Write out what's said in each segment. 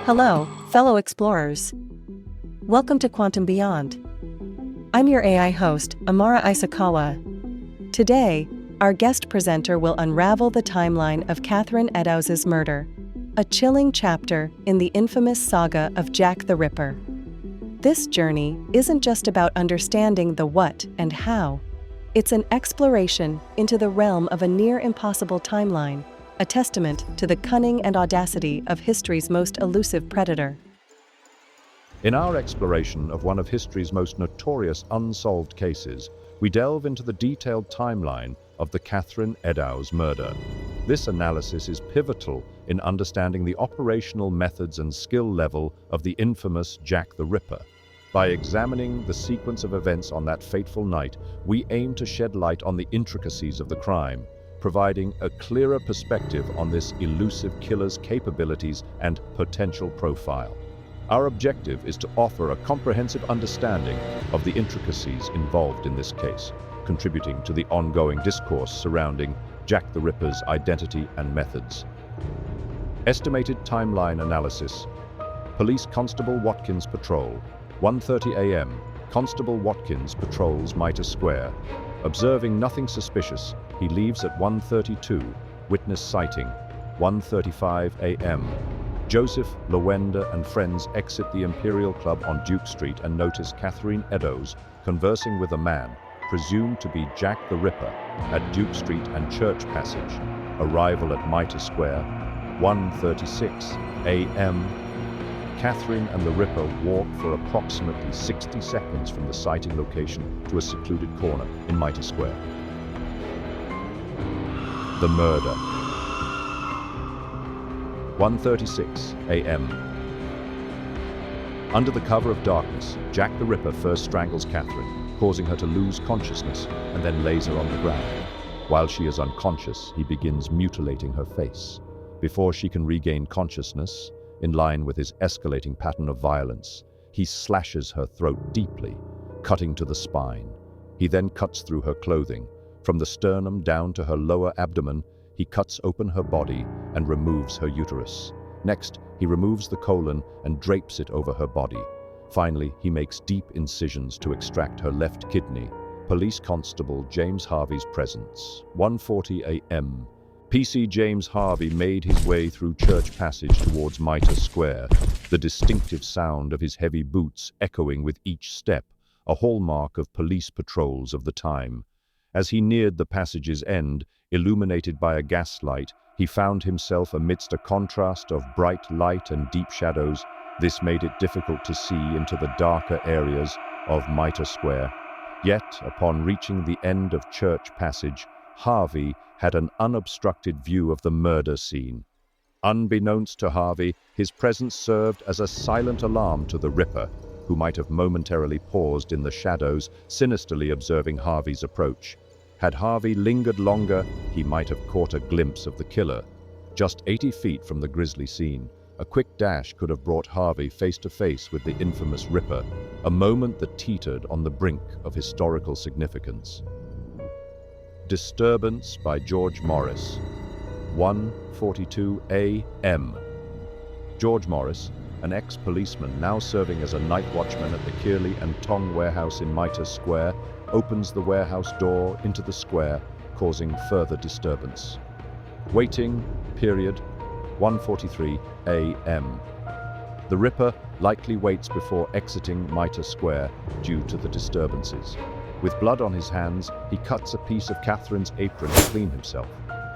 Hello, fellow explorers. Welcome to Quantum Beyond. I'm your AI host, Amara Isakawa. Today, our guest presenter will unravel the timeline of Catherine Eddowes' murder, a chilling chapter in the infamous saga of Jack the Ripper. This journey isn't just about understanding the what and how. It's an exploration into the realm of a near-impossible timeline, a testament to the cunning and audacity of history's most elusive predator. In our exploration of one of history's most notorious unsolved cases, we delve into the detailed timeline of the Catherine Eddowes murder. This analysis is pivotal in understanding the operational methods and skill level of the infamous Jack the Ripper. By examining the sequence of events on that fateful night, we aim to shed light on the intricacies of the crime, providing a clearer perspective on this elusive killer's capabilities and potential profile. Our objective is to offer a comprehensive understanding of the intricacies involved in this case, contributing to the ongoing discourse surrounding Jack the Ripper's identity and methods. Estimated timeline analysis. Police Constable Watkins Patrol. 1:30 a.m. Constable Watkins patrols Mitre Square. Observing nothing suspicious, he leaves at 1:32. Witness sighting. 1:35 a.m. Joseph, Lawenda and friends exit the Imperial Club on Duke Street and notice Catherine Eddowes conversing with a man, presumed to be Jack the Ripper, at Duke Street and Church Passage. Arrival at Mitre Square. 1:36 a.m. Catherine and the Ripper walk for approximately 60 seconds from the sighting location to a secluded corner in Mitre Square. The murder. 1:36 a.m. Under the cover of darkness, Jack the Ripper first strangles Catherine, causing her to lose consciousness, and then lays her on the ground. While she is unconscious, he begins mutilating her face. Before she can regain consciousness, in line with his escalating pattern of violence, he slashes her throat deeply, cutting to the spine. He then cuts through her clothing. From the sternum down to her lower abdomen, he cuts open her body and removes her uterus. Next, he removes the colon and drapes it over her body. Finally, he makes deep incisions to extract her left kidney. Police Constable James Harvey's presence. 1:40 a.m. PC James Harvey made his way through Church Passage towards Mitre Square, the distinctive sound of his heavy boots echoing with each step, a hallmark of police patrols of the time. As he neared the passage's end, illuminated by a gaslight, he found himself amidst a contrast of bright light and deep shadows. This made it difficult to see into the darker areas of Mitre Square. Yet, upon reaching the end of Church Passage, Harvey had an unobstructed view of the murder scene. Unbeknownst to Harvey, his presence served as a silent alarm to the Ripper, who might have momentarily paused in the shadows, sinisterly observing Harvey's approach. Had Harvey lingered longer, he might have caught a glimpse of the killer. Just 80 feet from the grisly scene, a quick dash could have brought Harvey face to face with the infamous Ripper, a moment that teetered on the brink of historical significance. Disturbance by George Morris. 1:42 a.m. George Morris, an ex-policeman now serving as a night watchman at the Kearley and Tong warehouse in Mitre Square, opens the warehouse door into the square, causing further disturbance. Waiting period. 1:43 a.m. The Ripper likely waits before exiting Mitre Square due to the disturbances. With blood on his hands, he cuts a piece of Catherine's apron to clean himself.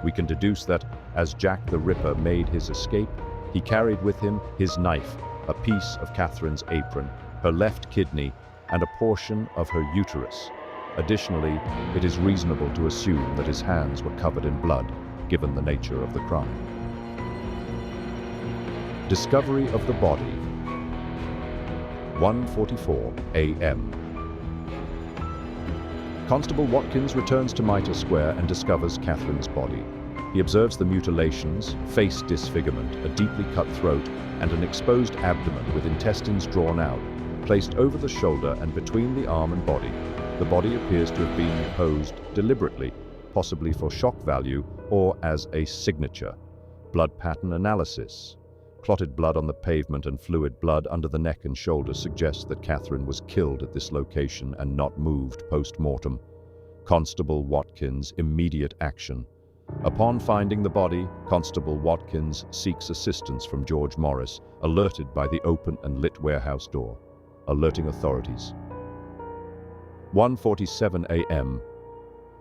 We can deduce that, as Jack the Ripper made his escape, he carried with him his knife, a piece of Catherine's apron, her left kidney, and a portion of her uterus. Additionally, it is reasonable to assume that his hands were covered in blood, given the nature of the crime. Discovery of the body. 1:44 a.m. Constable Watkins returns to Mitre Square and discovers Catherine's body. He observes the mutilations, face disfigurement, a deeply cut throat, and an exposed abdomen with intestines drawn out, placed over the shoulder and between the arm and body. The body appears to have been posed deliberately, possibly for shock value or as a signature. Blood pattern analysis. Clotted blood on the pavement and fluid blood under the neck and shoulders suggests that Catherine was killed at this location and not moved post-mortem. Constable Watkins' immediate action. Upon finding the body, Constable Watkins seeks assistance from George Morris, alerted by the open and lit warehouse door, alerting authorities. 1:47 a.m.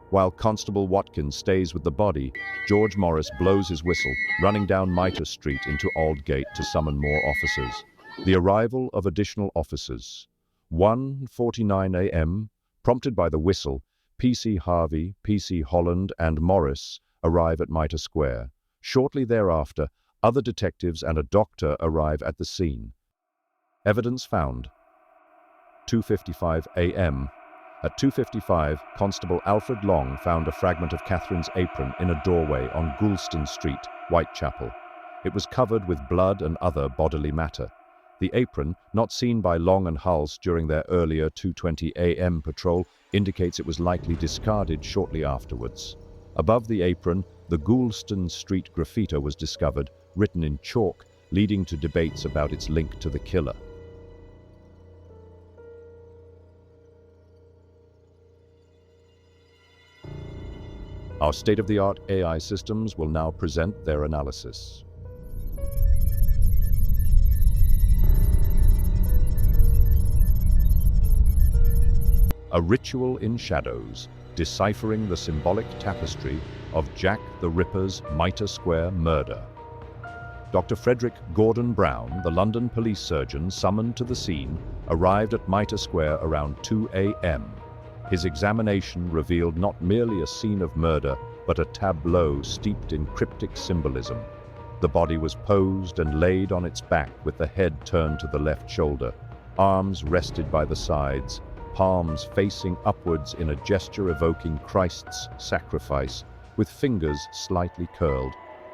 While Constable Watkins stays with the body, George Morris blows his whistle, running down Mitre Street into Aldgate to summon more officers. The arrival of additional officers. 1:49 a.m. Prompted by the whistle, PC Harvey, PC Holland, and Morris arrive at Mitre Square. Shortly thereafter, other detectives and a doctor arrive at the scene. Evidence found. 2:55 a.m. At 2:55, Constable Alfred Long found a fragment of Catherine's apron in a doorway on Goulston Street, Whitechapel. It was covered with blood and other bodily matter. The apron, not seen by Long and Hulse during their earlier 2:20 a.m. patrol, indicates it was likely discarded shortly afterwards. Above the apron, the Goulston Street graffiti was discovered, written in chalk, leading to debates about its link to the killer. Our state-of-the-art AI systems will now present their analysis. A Ritual in Shadows, deciphering the symbolic tapestry of Jack the Ripper's Mitre Square murder. Dr. Frederick Gordon Brown, the London police surgeon summoned to the scene, arrived at Mitre Square around 2 a.m. His examination revealed not merely a scene of murder, but a tableau steeped in cryptic symbolism. The body was posed and laid on its back with the head turned to the left shoulder, arms rested by the sides, palms facing upwards in a gesture evoking Christ's sacrifice, with fingers slightly curled.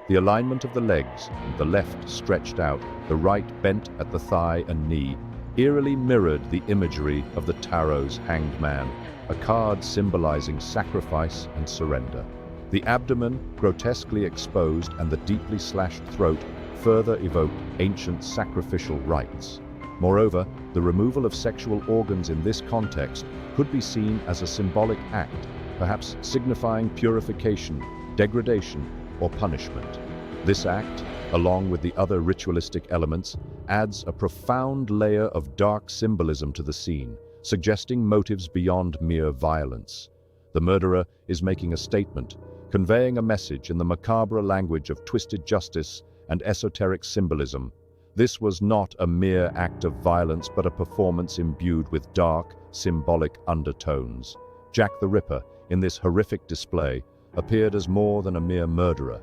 The alignment of the legs, the left stretched out, the right bent at the thigh and knee, eerily mirrored the imagery of the tarot's Hanged Man, a card symbolizing sacrifice and surrender. The abdomen, grotesquely exposed, and the deeply slashed throat further evoked ancient sacrificial rites. Moreover, the removal of sexual organs in this context could be seen as a symbolic act, perhaps signifying purification, degradation, or punishment. This act, along with the other ritualistic elements, adds a profound layer of dark symbolism to the scene, suggesting motives beyond mere violence. The murderer is making a statement, conveying a message in the macabre language of twisted justice and esoteric symbolism. This was not a mere act of violence, but a performance imbued with dark, symbolic undertones. Jack the Ripper, in this horrific display, appeared as more than a mere murderer.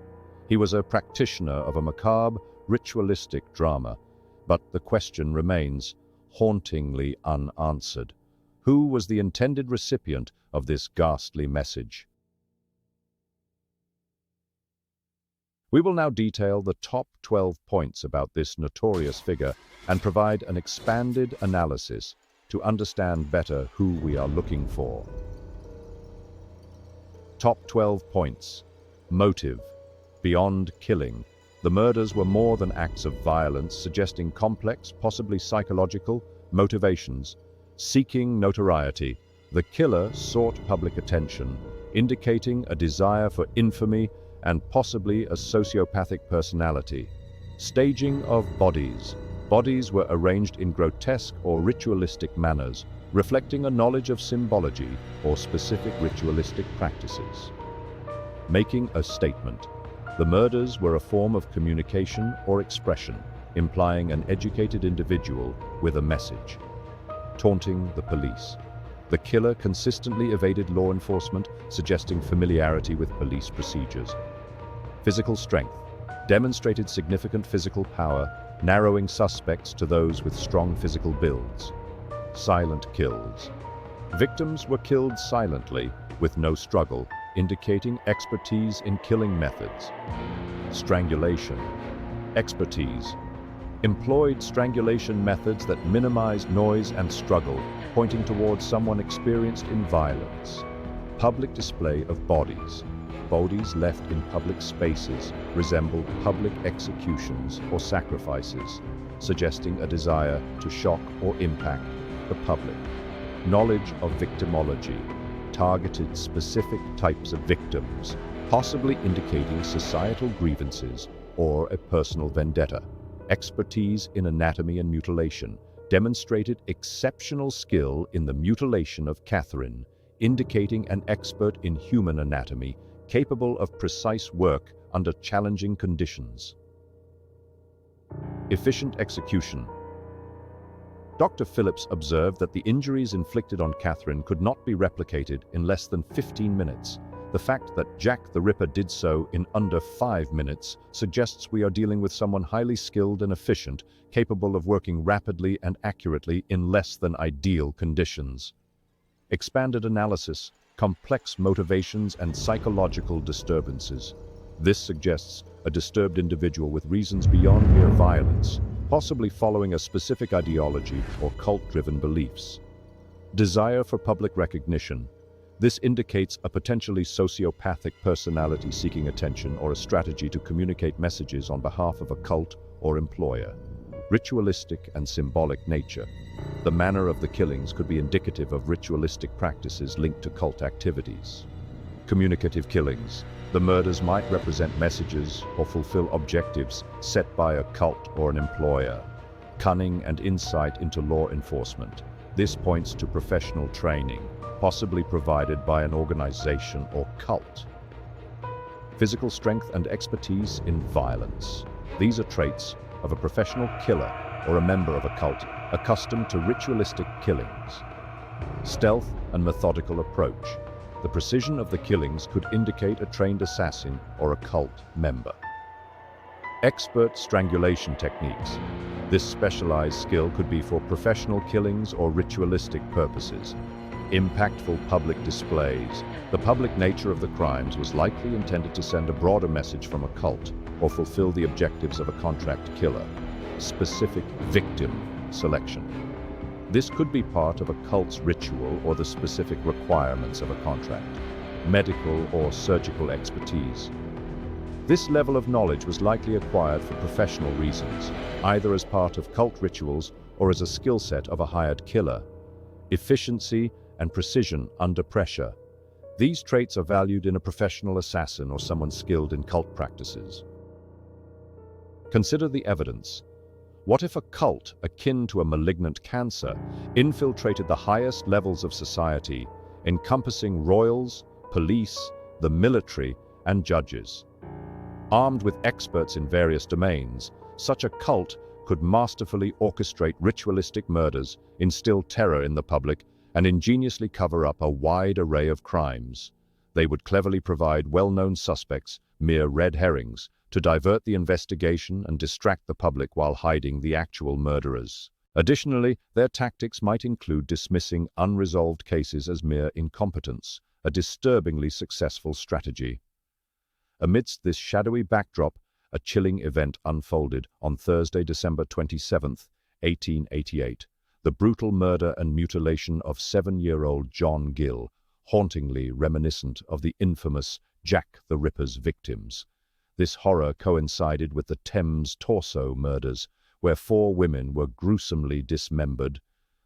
He was a practitioner of a macabre, ritualistic drama. But the question remains, hauntingly unanswered. Who was the intended recipient of this ghastly message? We will now detail the top 12 points about this notorious figure and provide an expanded analysis to understand better who we are looking for. Top 12 points. Motive. Beyond killing. The murders were more than acts of violence, suggesting complex, possibly psychological, motivations. Seeking notoriety, the killer sought public attention, indicating a desire for infamy and possibly a sociopathic personality. Staging of bodies. Bodies were arranged in grotesque or ritualistic manners, reflecting a knowledge of symbology or specific ritualistic practices. Making a statement. The murders were a form of communication or expression, implying an educated individual with a message. Taunting the police. The killer consistently evaded law enforcement, suggesting familiarity with police procedures. Physical strength. Demonstrated significant physical power, narrowing suspects to those with strong physical builds. Silent kills. Victims were killed silently, with no struggle, indicating expertise in killing methods. Strangulation. Expertise. Employed strangulation methods that minimized noise and struggle, pointing towards someone experienced in violence. Public display of bodies. bodies left in public spaces resembled public executions or sacrifices, suggesting a desire to shock or impact the public. Knowledge of victimology targeted specific types of victims, possibly indicating societal grievances or a personal vendetta. Expertise in anatomy and mutilation demonstrated exceptional skill in the mutilation of Catherine, indicating an expert in human anatomy capable of precise work under challenging conditions. Efficient execution. Dr. Phillips observed that the injuries inflicted on Catherine could not be replicated in less than 15 minutes. The fact that Jack the Ripper did so in under 5 minutes suggests we are dealing with someone highly skilled and efficient, capable of working rapidly and accurately in less than ideal conditions. Expanded analysis, complex motivations and psychological disturbances. This suggests a disturbed individual with reasons beyond mere violence, possibly following a specific ideology or cult-driven beliefs. Desire for public recognition. This indicates a potentially sociopathic personality seeking attention or a strategy to communicate messages on behalf of a cult or employer. Ritualistic and symbolic nature. The manner of the killings could be indicative of ritualistic practices linked to cult activities. Communicative killings. The murders might represent messages or fulfill objectives set by a cult or an employer. Cunning and insight into law enforcement. This points to professional training, possibly provided by an organization or cult. Physical strength and expertise in violence. These are traits of a professional killer or a member of a cult accustomed to ritualistic killings. Stealth and methodical approach. The precision of the killings could indicate a trained assassin or a cult member. Expert strangulation techniques. This specialized skill could be for professional killings or ritualistic purposes. Impactful public displays. The public nature of the crimes was likely intended to send a broader message from a cult or fulfill the objectives of a contract killer. Specific victim selection. This could be part of a cult's ritual or the specific requirements of a contract. Medical or surgical expertise. This level of knowledge was likely acquired for professional reasons, either as part of cult rituals or as a skill set of a hired killer. Efficiency and precision under pressure. These traits are valued in a professional assassin or someone skilled in cult practices. Consider the evidence. What if a cult akin to a malignant cancer infiltrated the highest levels of society, encompassing royals, police, the military, and judges? Armed with experts in various domains, such a cult could masterfully orchestrate ritualistic murders, instill terror in the public, and ingeniously cover up a wide array of crimes. They would cleverly provide well-known suspects, mere red herrings, to divert the investigation and distract the public while hiding the actual murderers. Additionally, their tactics might include dismissing unresolved cases as mere incompetence, a disturbingly successful strategy. Amidst this shadowy backdrop, a chilling event unfolded on Thursday, December 27, 1888. The brutal murder and mutilation of 7-year-old John Gill, hauntingly reminiscent of the infamous Jack the Ripper's victims. This horror coincided with the Thames Torso murders, where 4 women were gruesomely dismembered.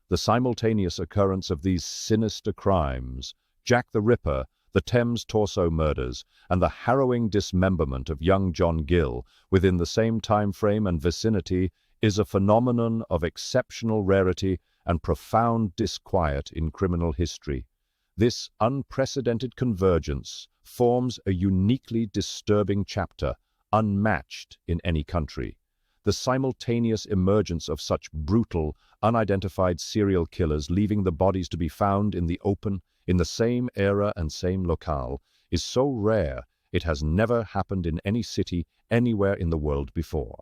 The simultaneous occurrence of these sinister crimes, Jack the Ripper, the Thames Torso murders, and the harrowing dismemberment of young John Gill within the same time frame and vicinity, is a phenomenon of exceptional rarity and profound disquiet in criminal history. This unprecedented convergence forms a uniquely disturbing chapter, unmatched in any country. The simultaneous emergence of such brutal, unidentified serial killers leaving the bodies to be found in the open, in the same era and same locale, is so rare it has never happened in any city anywhere in the world before.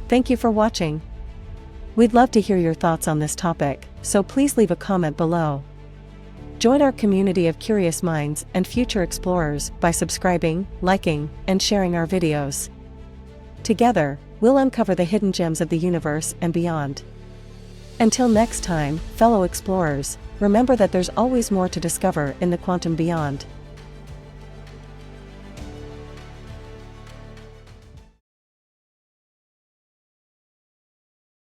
Thank you for watching. We'd love to hear your thoughts on this topic, so please leave a comment below. Join our community of curious minds and future explorers by subscribing, liking, and sharing our videos. Together, we'll uncover the hidden gems of the universe and beyond. Until next time, fellow explorers, remember that there's always more to discover in the quantum beyond.